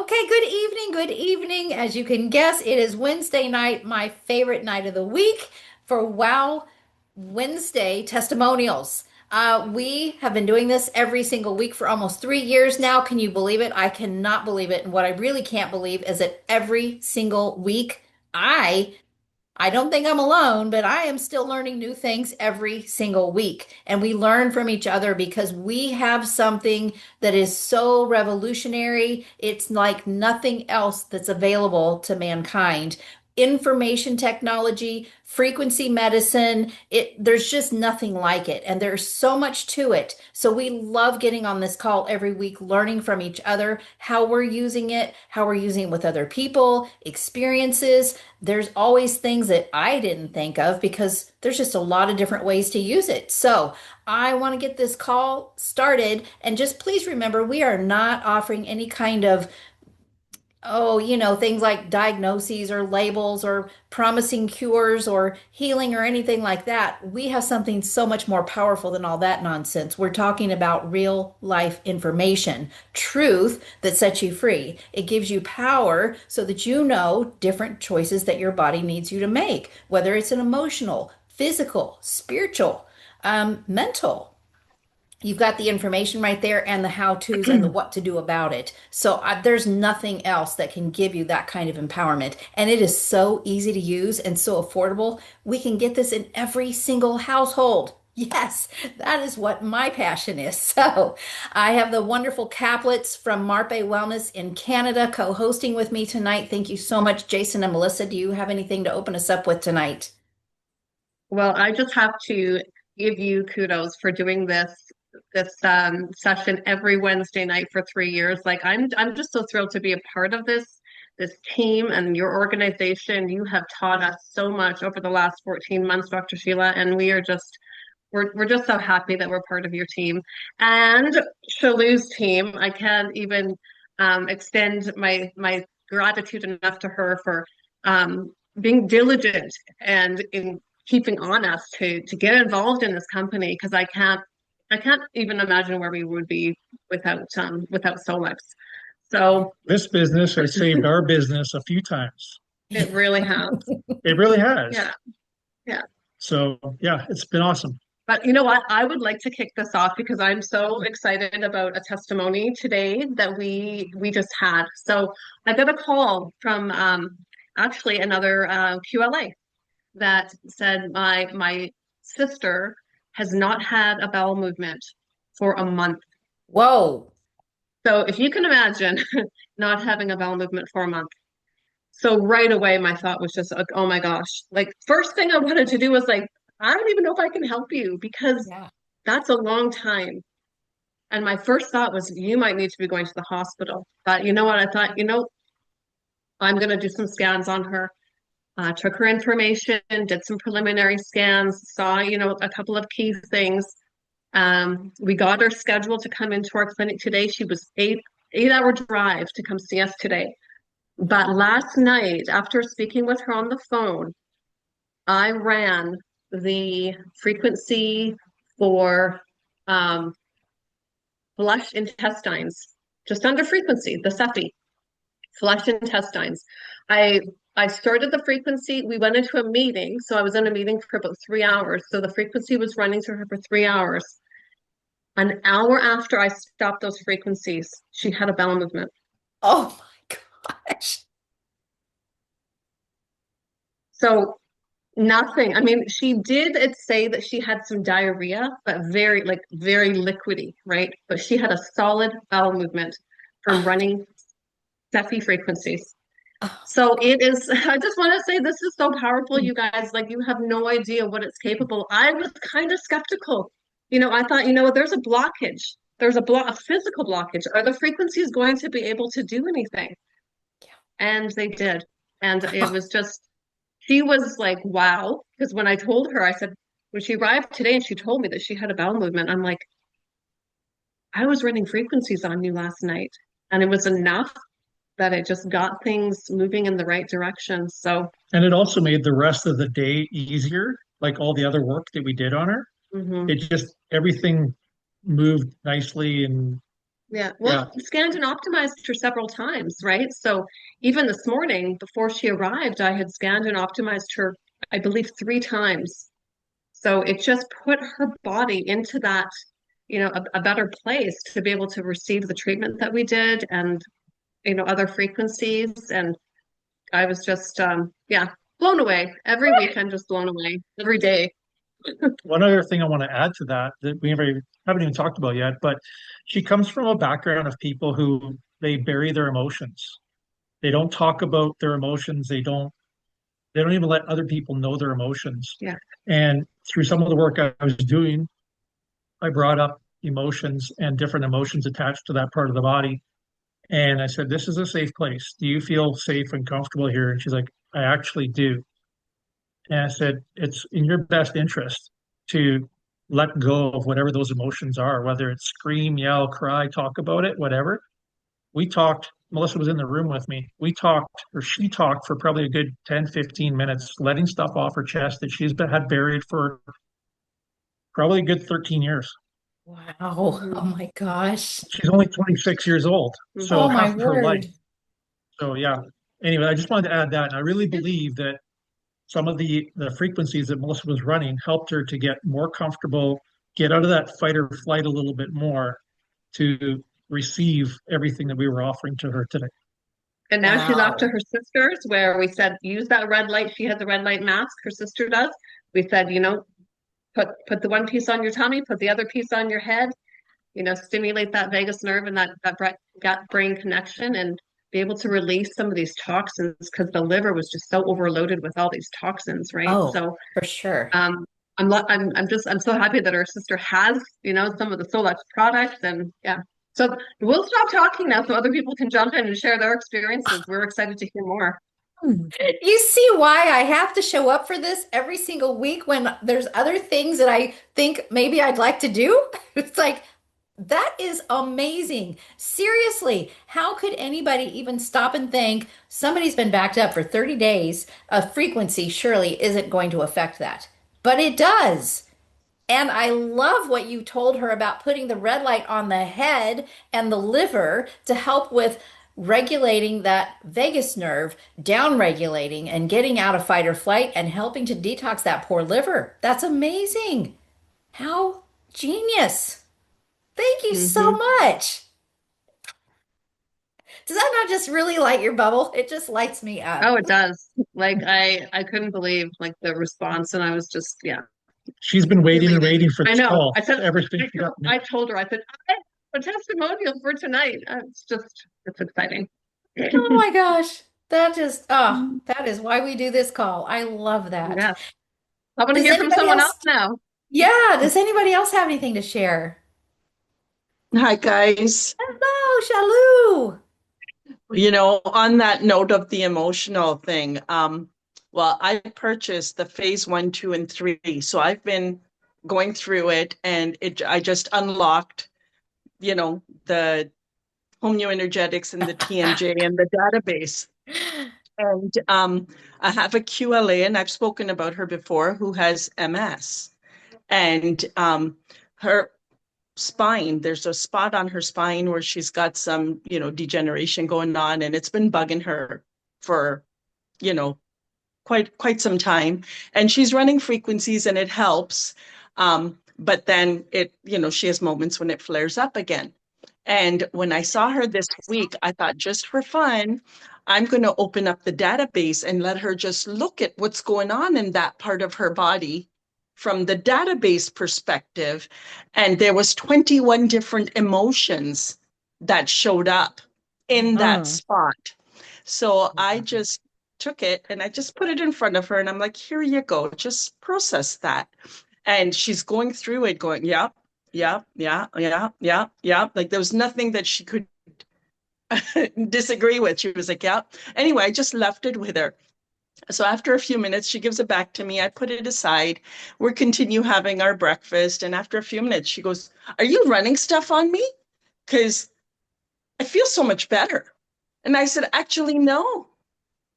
Okay, good evening. Good evening. As you can guess, it is Wednesday night, my favorite night of the week for Wow Wednesday testimonials. We have been doing this every single week for almost 3 years now. Can you believe it? I cannot believe it. And what I really can't believe is that every single week I I don't think I'm alone, but I am still learning new things every single week. And we learn from each other because we have something that is so revolutionary. It's like nothing else that's available to mankind. Information technology, frequency medicine, there's just nothing like it. And there's so much to it. So we love getting on this call every week, learning from each other, how we're using it, how we're using it with other people, experiences. There's always things that I didn't think of because there's just a lot of different ways to use it. So I want to get this call started. And just please remember, we are not offering any kind of things like diagnoses or labels or promising cures or healing or anything like that. We have something so much more powerful than all that nonsense. We're talking about real life information, truth that sets you free. It gives you power so that you know different choices that your body needs you to make, whether it's an emotional, physical, spiritual, mental. You've got the information right there and the how-tos and the what to do about it. So there's nothing else that can give you that kind of empowerment. And it is so easy to use and so affordable. We can get this in every single household. Yes, that is what my passion is. So I have the wonderful Caplets from Marpe Wellness in Canada co-hosting with me tonight. Thank you so much, Jason and Melissa. Do you have anything to open us up with tonight? Well, I just have to give you kudos for doing this session every Wednesday night for 3 years. Like I'm just so thrilled to be a part of this team and your organization. You have taught us so much over the last 14 months, Dr. Sheila, and we're just so happy that we're part of your team. And Shalu's team, I can't even extend my gratitude enough to her for being diligent and in keeping on us to get involved in this company because I can't even imagine where we would be without Solex. So This business has saved our business a few times. it really has. It really has. Yeah, yeah. So, yeah, it's been awesome. But you know what? I would like to kick this off because I'm so excited about a testimony today that we just had. So I got a call from actually another QLA that said my sister has not had a bowel movement for a month. Whoa. So if you can imagine not having a bowel movement for a month. So right away, my thought was just like, oh my gosh. Like first thing I wanted to do was like, I don't even know if I can help you because Yeah. that's a long time. And my first thought was, you might need to be going to the hospital. But you know what? I thought, I'm going to do some scans on her. Took her information, did some preliminary scans, saw, a couple of key things. We got her scheduled to come into our clinic today. She was 8 hour drive to come see us today. But last night, after speaking with her on the phone, I ran the frequency for flush intestines, just under frequency, the SEFI, flush intestines. I I started the frequency. We went into a meeting. So I was in a meeting for about 3 hours. So the frequency was running through her for 3 hours. An hour after I stopped those frequencies, she had a bowel movement. Oh my gosh. So nothing. I mean, she did say that she had some diarrhea, but very liquidy, right? But she had a solid bowel movement from running SEFI frequencies. So it is, I just want to say this is so powerful, you guys. Like, you have no idea what it's capable. I was kind of skeptical. I thought, there's a blockage. There's a physical blockage. Are the frequencies going to be able to do anything? And they did. And it was just, she was like, wow. Because when I told her, I said, when she arrived today and she told me that she had a bowel movement, I'm like, I was running frequencies on you last night. And it was enough that it just got things moving in the right direction. So, And it also made the rest of the day easier, like all the other work that we did on her. mhm. It just, everything moved nicely and Yeah. Yeah. Well, scanned and optimized her several times, right? So even this morning, before she arrived, I had scanned and optimized her, I believe, 3 times. So it just put her body into that, a better place to be able to receive the treatment that we did and, other frequencies. And I was just, yeah, blown away. Every week I'm just blown away. Every day. One other thing I want to add to that that we haven't even talked about yet, but she comes from a background of people who they bury their emotions. They don't talk about their emotions. They don't even let other people know their emotions. Yeah. And through some of the work I was doing, I brought up emotions and different emotions attached to that part of the body. And I said, "This is a safe place. Do you feel safe and comfortable here?" And she's like, "I actually do." And I said, "It's in your best interest to let go of whatever those emotions are, whether it's scream, yell, cry, talk about it, whatever." We talked, Melissa was in the room with me. We talked, or she talked for probably a good 10, 15 minutes, letting stuff off her chest that had buried for probably a good 13 years. Wow. Oh Hmm. my gosh. She's only 26 years old, Hmm. Oh so my half of her life. word. So yeah. Anyway, I just wanted to add that. And I really believe that some of the frequencies that Melissa was running helped her to get more comfortable, get out of that fight or flight a little bit more to receive everything that we were offering to her today. And now she's off to Wow. her sister's where we said, use that red light. She has a red light mask, her sister does. We said, put the one piece on your tummy, put the other piece on your head, stimulate that vagus nerve and that gut brain connection and be able to release some of these toxins because the liver was just so overloaded with all these toxins, right? Oh, So for sure. I'm so happy that our sister has, some of the Solex products and yeah. So we'll stop talking now so other people can jump in and share their experiences. We're excited to hear more. You see why I have to show up for this every single week when there's other things that I think maybe I'd like to do? It's like, that is amazing. Seriously, how could anybody even stop and think somebody's been backed up for 30 days? A frequency surely isn't going to affect that, but it does. And I love what you told her about putting the red light on the head and the liver to help with regulating that vagus nerve, down regulating and getting out of fight or flight and helping to detox that poor liver. That's amazing. How genius. Thank you so Hmm. much. Does that not just really light your bubble? It just lights me up. Oh, it does. Like I couldn't believe like the response, and I was just yeah, She's been waiting and elated. waiting for I this know. call ever since she got me. I told her, I said, I have a testimonial for tonight. It's exciting. Oh my gosh. That is why we do this call. I love that. Yeah. I want to Does hear from anybody someone else else? now. Yeah, does anybody else have anything to share? Hi, guys. Hello, Shalou. On that note of the emotional thing, well, I purchased the phase one, two, and three. So I've been going through it and I just unlocked, the homeoenergetics and the TMJ and the database. And I have a QLA, and I've spoken about her before, who has MS. And her spine, there's a spot on her spine where she's got some, degeneration going on, and it's been bugging her for, you know, quite some time. And she's running frequencies and it helps. But then she has moments when it flares up again. And when I saw her this week, I thought, just for fun, I'm going to open up the database and let her just look at what's going on in that part of her body from the database perspective. And there was 21 different emotions that showed up in that Mhm. spot. So I just took it and I just put it in front of her and I'm like, here you go, just process that. And she's going through it, going, yep, yeah, yeah, yeah, yeah, yeah. Like there was nothing that she could disagree with. She was like, yeah. Anyway, I just left it with her. So after a few minutes, she gives it back to me. I put it aside. We continue having our breakfast. And after a few minutes, she goes, are you running stuff on me? Because I feel so much better. And I said, actually, no.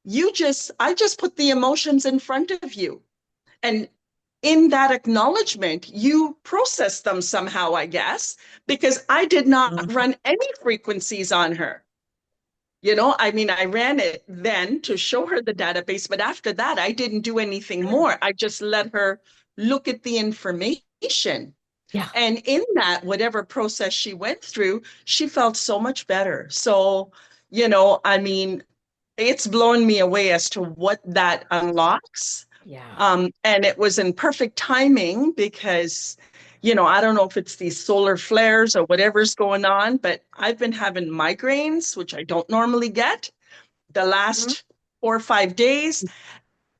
I just put the emotions in front of you. And in that acknowledgement, you process them somehow, I guess, because I did not Mhm. run any frequencies on her. I mean, I ran it then to show her the database, but after that, I didn't do anything more. I just let her look at the information. Yeah. And in that, whatever process she went through, she felt so much better. So, I mean, it's blown me away as to what that unlocks. Yeah. And it was in perfect timing because, I don't know if it's these solar flares or whatever's going on, but I've been having migraines, which I don't normally get the Mhm. last 4 or 5 days.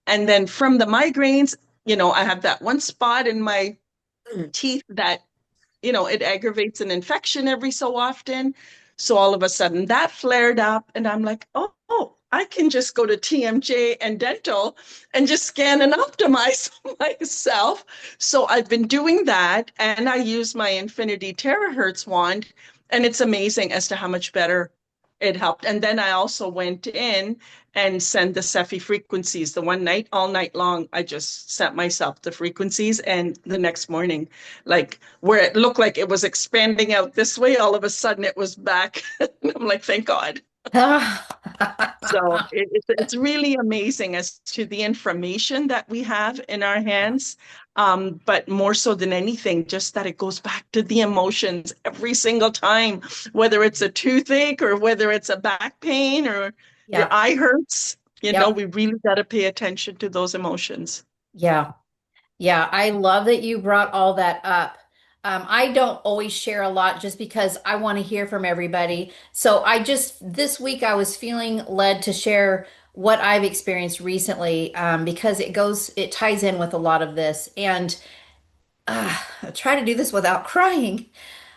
And then from the migraines, I have that one spot in my teeth that it aggravates an infection every so often. So all of a sudden that flared up, and I'm like, oh, I can just go to TMJ and dental and just scan and optimize myself. So I've been doing that, and I use my Infinity Terahertz wand, and it's amazing as to how much better it helped. And then I also went in and sent the Cepheid frequencies. The one night, all night long, I just sent myself the frequencies, and the next morning, like where it looked like it was expanding out this way, all of a sudden it was back. I'm like, thank God. So it's really amazing as to the information that we have in our Yeah. hands. But more so than anything, just that it goes back to the emotions every single time, whether it's a toothache or whether it's a back pain or your Yeah. eye hurts. Yep. We really got to pay attention to those emotions. Yeah. Yeah, I love that you brought all that up. I don't always share a lot just because I want to hear from everybody. So this week, I was feeling led to share what I've experienced recently because it ties in with a lot of this. And I try to do this without crying.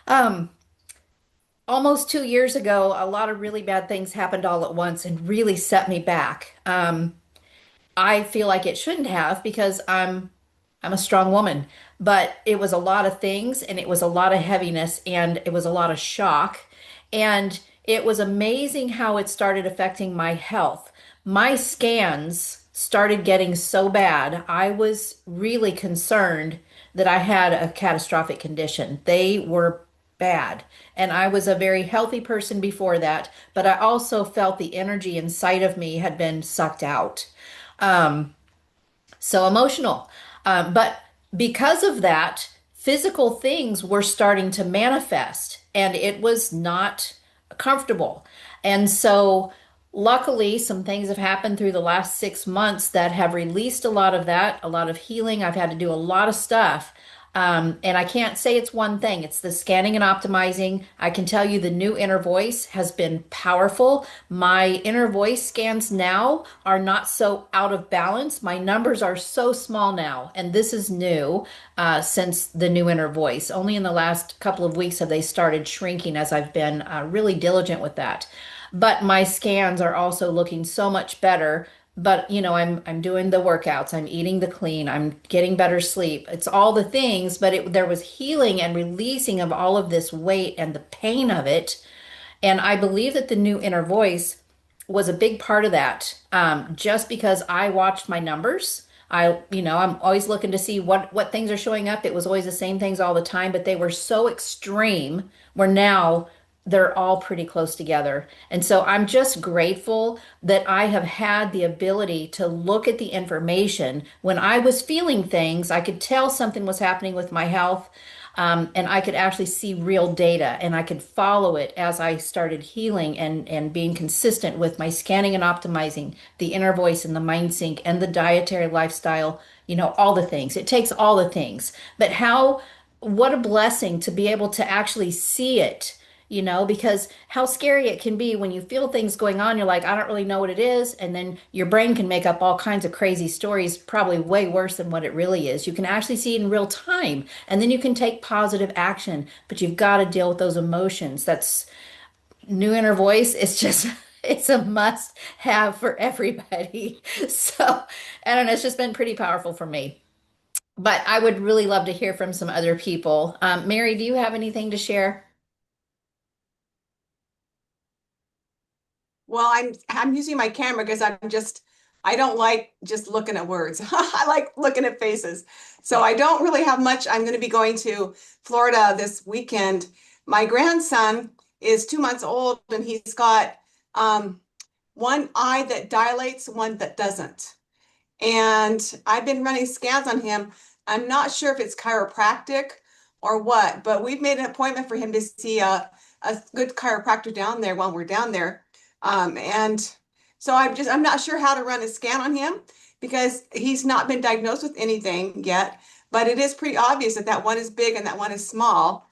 Um, Almost 2 years ago, a lot of really bad things happened all at once and really set me back. I feel like it shouldn't have because I'm a strong woman, but it was a lot of things and it was a lot of heaviness and it was a lot of shock. And it was amazing how it started affecting my health. My scans started getting so bad, I was really concerned that I had a catastrophic condition. They were bad. And I was a very healthy person before that, but I also felt the energy inside of me had been sucked out. Um, so emotional. But because of that, physical things were starting to manifest and it was not comfortable. And so, luckily, some things have happened through the last 6 months that have released a lot of that, a lot of healing. I've had to do a lot of stuff. And I can't say it's one thing. It's the scanning and optimizing. I can tell you the new inner voice has been powerful. My inner voice scans now are not so out of balance. My numbers are so small now. And this is new since the new inner voice. Only in the last couple of weeks have they started shrinking as I've been really diligent with that. But my scans are also looking so much better. But I'm doing the workouts, I'm eating the clean, I'm getting better sleep. It's all the things, but there was healing and releasing of all of this weight and the pain of it. And I believe that the new inner voice was a big part of that. Just because I watched my numbers, I'm always looking to see what things are showing up. It was always the same things all the time, but they were so extreme. Where now they're all pretty close together. And so I'm just grateful that I have had the ability to look at the information. When I was feeling things, I could tell something was happening with my health. And I could actually see real data and I could follow it as I started healing and being consistent with my scanning and optimizing the inner voice and the mind sync and the dietary lifestyle, all the things. It takes all the things. But what a blessing to be able to actually see it, because how scary it can be when you feel things going on. You're like, I don't really know what it is. And then your brain can make up all kinds of crazy stories, probably way worse than what it really is. You can actually see it in real time. And then you can take positive action, but you've got to deal with those emotions. That's new inner voice. It's just, it's a must have for everybody. So I don't know. It's just been pretty powerful for me. But I would really love to hear from some other people. Mary, do you have anything to share? Well, I'm using my camera because I'm just I don't like just looking at words. I like looking at faces. So I don't really have much. I'm going to be going to Florida this weekend. My grandson is 2 months old and he's got one eye that dilates, one that doesn't. And I've been running scans on him. I'm not sure if it's chiropractic or what, but we've made an appointment for him to see a good chiropractor down there while we're down there. And so I'm not sure how to run a scan on him because he's not been diagnosed with anything yet, but it is pretty obvious that that one is big and that one is small.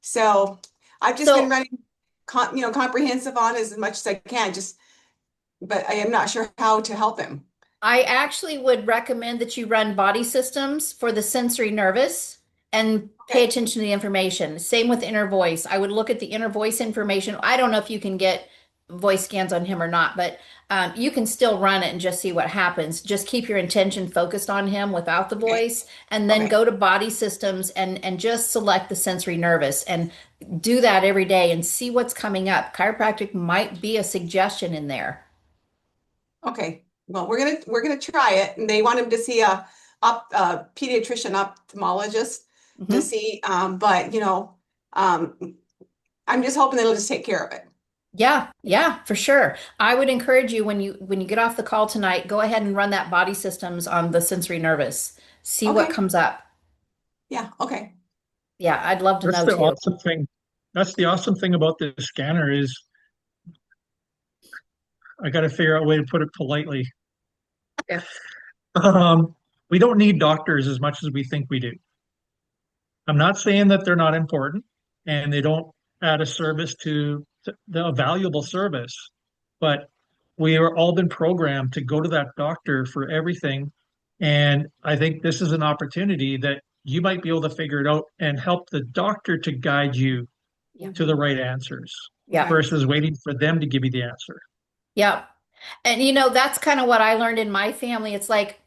So I've just been So running, comprehensive on as much as I can, but I am not sure how to help him. I actually would recommend that you run body systems for the sensory nervous and pay Okay. attention to the information. Same with inner voice. I would look at the inner voice information. I don't know if you can get voice scans on him or not, but you can still run it and just see what happens. Just keep your intention focused on him without the Okay. voice, and then Okay. go to body systems and just select the sensory nervous and do that every day and see what's coming up. Chiropractic might be a suggestion in there. Okay. Well, we're gonna try it, and they want him to see a pediatrician ophthalmologist to Mhm. see. But I'm just hoping they'll just take care of it. Yeah, yeah, for sure. I would encourage you when you get off the call tonight, go ahead and run that body systems on the sensory nervous. See what Okay. comes up. Yeah. Okay. Yeah, I'd love to That's know the too. awesome thing. That's the awesome thing about this scanner is I got to figure out a way to put it politely. Yeah. Um, we don't need doctors as much as we think we do. I'm not saying that they're not important and they don't add a service to a valuable service, but we are all been programmed to go to that doctor for everything. And I think this is an opportunity that you might be able to figure it out and help the doctor to guide you Yeah. to the Mhm. right answers Yeah. Right. versus waiting for them to give you the answer. Yeah. And that's kind of what I learned in my family. It's like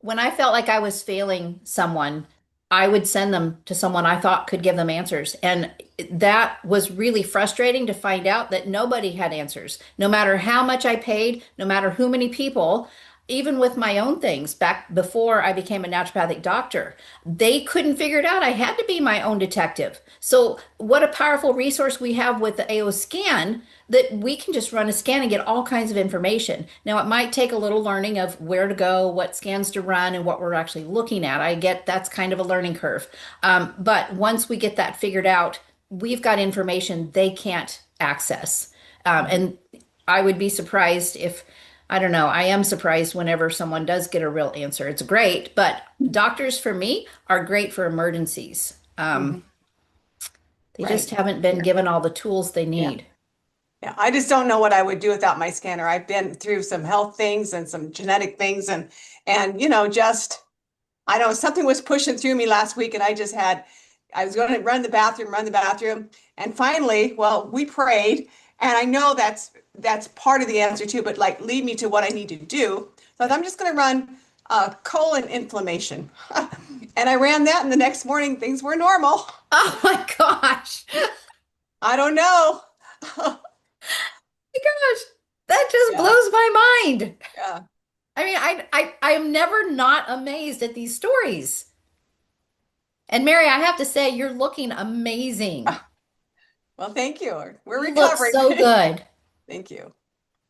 when I felt like I was failing someone, I would send them to someone I thought could give them answers. And that was really frustrating to find out that nobody had answers. No matter how much I paid, no matter who many people, even with my own things back before I became a naturopathic doctor, they couldn't figure it out. I had to be my own detective. So, what a powerful resource we have with the AO scan that we can just run a scan and get all kinds of information. Now, it might take a little learning of where to go, what scans to run, and what we're actually looking at. I get that's kind of a learning curve. But once we get that figured out, we've got information they can't access. And I would be surprised if, I don't know, I am surprised whenever someone does get a real answer. It's great, but doctors for me are great for emergencies. Mhm. They just Right. haven't been Yeah. given all the tools they Yeah. need. Yeah. I just don't know what I would do without my scanner. I've been through some health things and some genetic things, and just I know something was pushing through me last week, and I was going to run the bathroom, and finally, well, we prayed, and I know that's part of the answer too, but like lead me to what I need to do. So I'm just going to run colon inflammation, and I ran that, and the next morning things were normal. Oh my gosh. I don't know. My gosh, that just Yeah, blows my mind. yeah, I mean, I am never not amazed at these stories. And Mary, I have to say, you're looking amazing. well, thank you. We're You look recovering. so good. Thank you.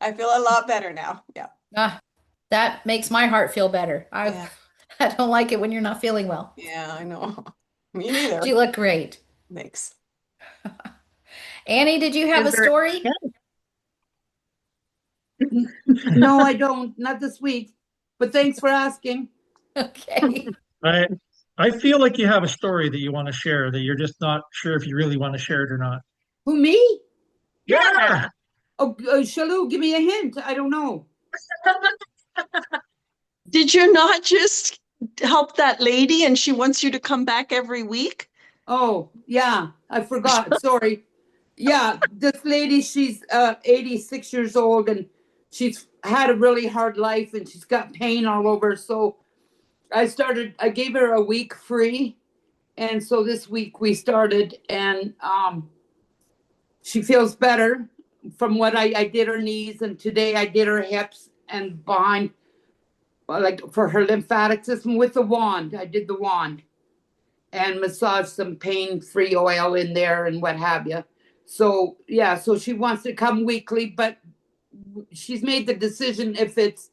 I feel a lot better now. Yeah, Ah, that makes my heart feel better. I yeah, I don't like it when you're not feeling well. yeah, I know. Me But neither. you look great. Thanks. Annie, did you have Is a there, story? No, I don't, not this week, but thanks for asking. Okay. I I feel like you have a story that you want to share that you're just not sure if you really want to share it or not. Who, me? Yeah. Oh, Shalou, give me a hint. I don't know. Did you not just help that lady and she wants you to come back every week? Oh, yeah, I forgot. Sorry. Yeah, this lady, she's 86 years old and she's had a really hard life and she's got pain all over. So I gave her a week free. And so this week we started and she feels better from what I did her knees and today I did her hips and behind. like for her lymphatic system with the wand. I did the wand and massaged some pain-free oil in there and what have you. So yeah, so she wants to come weekly, but she's made the decision if it's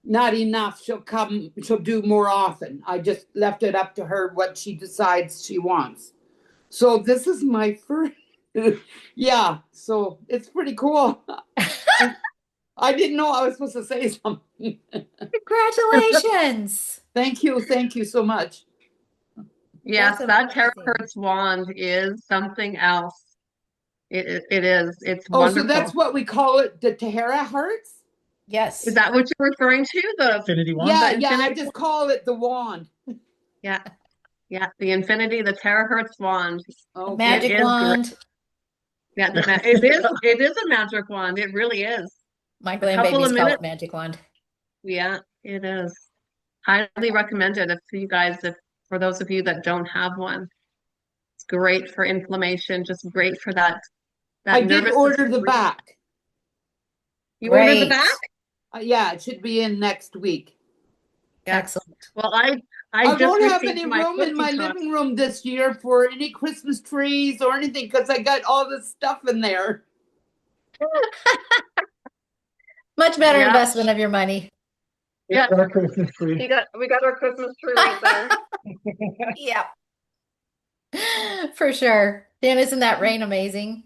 not enough, she'll do more often. I just left it up to her what she decides she wants. So this is my first, yeah, so it's pretty cool. I didn't know I was supposed to say something. Congratulations. Thank you so much. Yes, That's that amazing. terahertz wand is something else. It is. It's Oh, so that's wonderful. what we call it, the terahertz? Yes. Is that what you're referring to? The Infinity one. Yeah, The yeah, I infinity? just call it the wand. Yeah, yeah, the infinity, the terahertz wand. A Okay. It magic is great. wand. Yeah, it is a magic wand. It really is. My A couple grandbabies of call it minutes. magic wand. Yeah, it is. Highly recommended if you guys, if for those of you that don't have one. It's great for inflammation, just great for that I that did nervous order system. the back. You ordered the Great. back? Yeah, it should be in next week. Yes. Excellent. Well, I I just won't have received any my room in cookie my cup. living room this year for any Christmas trees or anything because I got all this stuff in there. Much better Yeah, investment of your money. yeah. Our Christmas tree. We got our Christmas tree right there. Yep. For sure. Dan, isn't that rain amazing?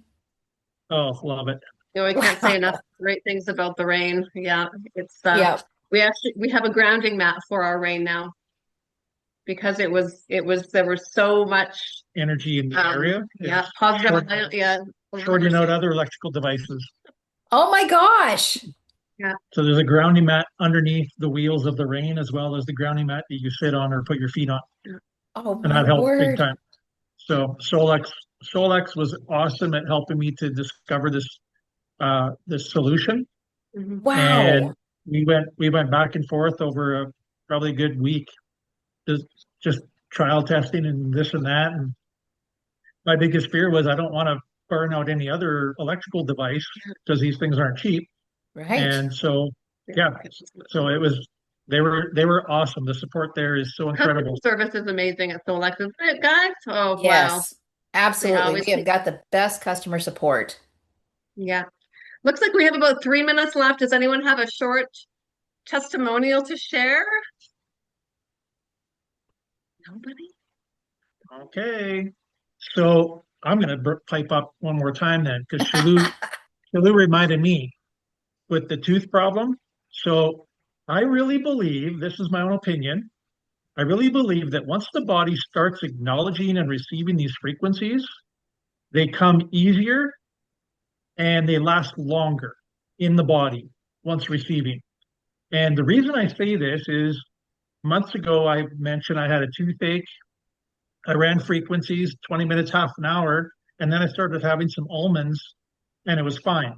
Oh, love it. You know, I can't say enough great things about the rain. Yeah, it's Yep. we have a grounding mat for our rain now because it was there was so much Energy in the area. yeah, It's positive short- yeah. shorting out other electrical devices. Oh my gosh. Yeah. So there's a grounding mat underneath the wheels of the rain, as well as the grounding mat that you sit on or put your feet on, Oh and my that helped big word. time. So Solex was awesome at helping me to discover this solution, Mhm. and Wow. we went back and forth over probably a good week, just just trial testing and this and that. And my biggest fear was I don't want to burn out any other electrical device because these things aren't cheap. Right. And so, yeah, so they were awesome. The support there is so Customer incredible. service is amazing at Solex, isn't it, guys? Oh wow. Yes. They Absolutely. always We have got the best customer support. yeah. Looks like we have about 3 minutes left. Does anyone have a short testimonial to share? Nobody? Okay, so I'm going to pipe up one more time then, because Shalu reminded me with the tooth problem. So I really believe, this is my own opinion, I really believe that once the body starts acknowledging and receiving these frequencies, they come easier and they last longer in the body once receiving. And the reason I say this is months ago, I mentioned I had a toothache. I ran frequencies, 20 minutes, half an hour, and then I started having some almonds and it was fine.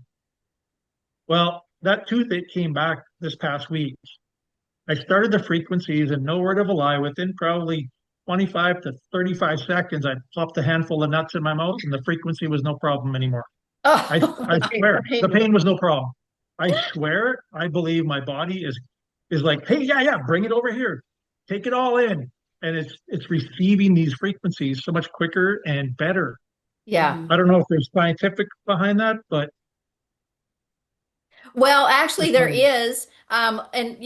Well, that toothache came back this past week. I started the frequencies, and no word of a lie, within probably 25 to 35 seconds, I popped a handful of nuts in my mouth and the frequency was no problem anymore. I Oh, swear, pain the was pain was no problem. I swear, I believe my body is like, hey, yeah, yeah, bring it over here, take it all in, and it's receiving these frequencies so much quicker and better. yeah. I don't know if there's scientific behind that, but Well, actually, just there my is. And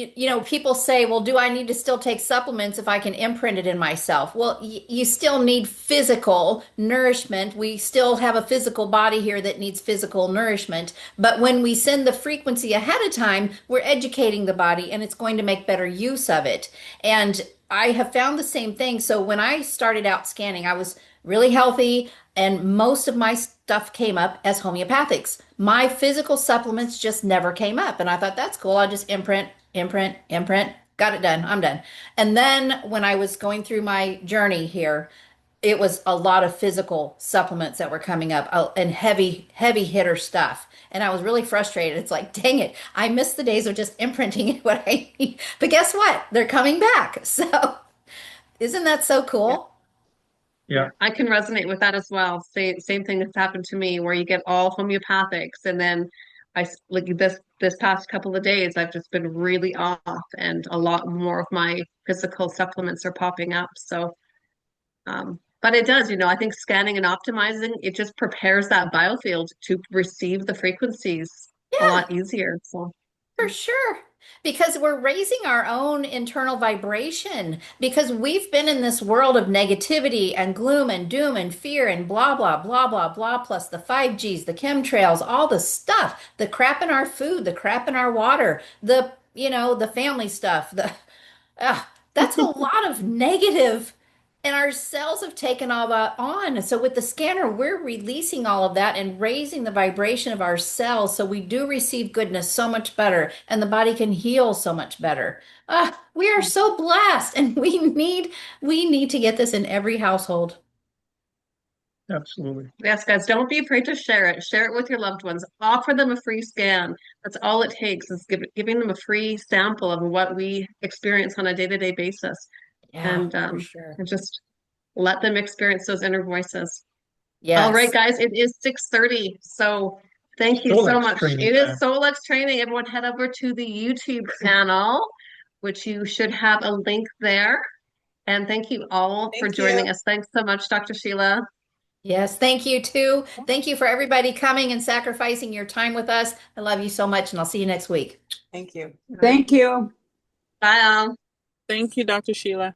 people say, well, do I need to still take supplements if I can imprint it in myself? Well, you still need physical nourishment. We still have a physical body here that needs physical nourishment. But when we send the frequency ahead of time, we're educating the body and it's going to make better use of it. And I have found the same thing. So when I started out scanning, I was really healthy, and most of my stuff came up as homeopathics. My physical supplements just never came up. And I thought, that's cool. I'll just imprint, imprint, imprint. Got it done. I'm done. And then when I was going through my journey here, it was a lot of physical supplements that were coming up and heavy, heavy hitter stuff. And I was really frustrated. It's like, dang it, I miss the days of just imprinting what I need. But guess what? They're coming back. So isn't that so yeah. cool? yeah, I can resonate with that as well. Same thing that's happened to me where you get all homeopathics and then like this past couple of days, I've just been really off, and a lot more of my physical supplements are popping up. So, but it does, I think scanning and optimizing, it just prepares that biofield to receive the frequencies a Yeah. lot easier. So, For sure. Because we're raising our own internal vibration because we've been in this world of negativity and gloom and doom and fear and blah, blah, blah, blah, blah, plus the 5Gs, the chemtrails, all the stuff, the crap in our food, the crap in our water, the family stuff, that's a lot of negative, and our cells have taken all that on. So with the scanner, we're releasing all of that and raising the vibration of our cells so we do receive goodness so much better and the body can heal so much better. We are so blessed, and we need to get this in every household. Absolutely. yes, guys, don't be afraid to share it. Share it with your loved ones. Offer them a free scan. That's all it takes is giving them a free sample of what we experience on a day-to-day basis. Yeah, And for sure. and just let them experience those inner voices. All right, Yes. guys, it is 6:30. So thank you so Solex much. training It is time. Solex training. Everyone head over to the YouTube channel, which you should have a link there. And thank you all for Thank you. joining us. Thanks so much, Dr. Sheila. Yes, thank you too. Thank you for everybody coming and sacrificing your time with us. I love you so much, and I'll see you next week. Thank you. Thank you. Bye, all. Thank you, Dr. Sheila.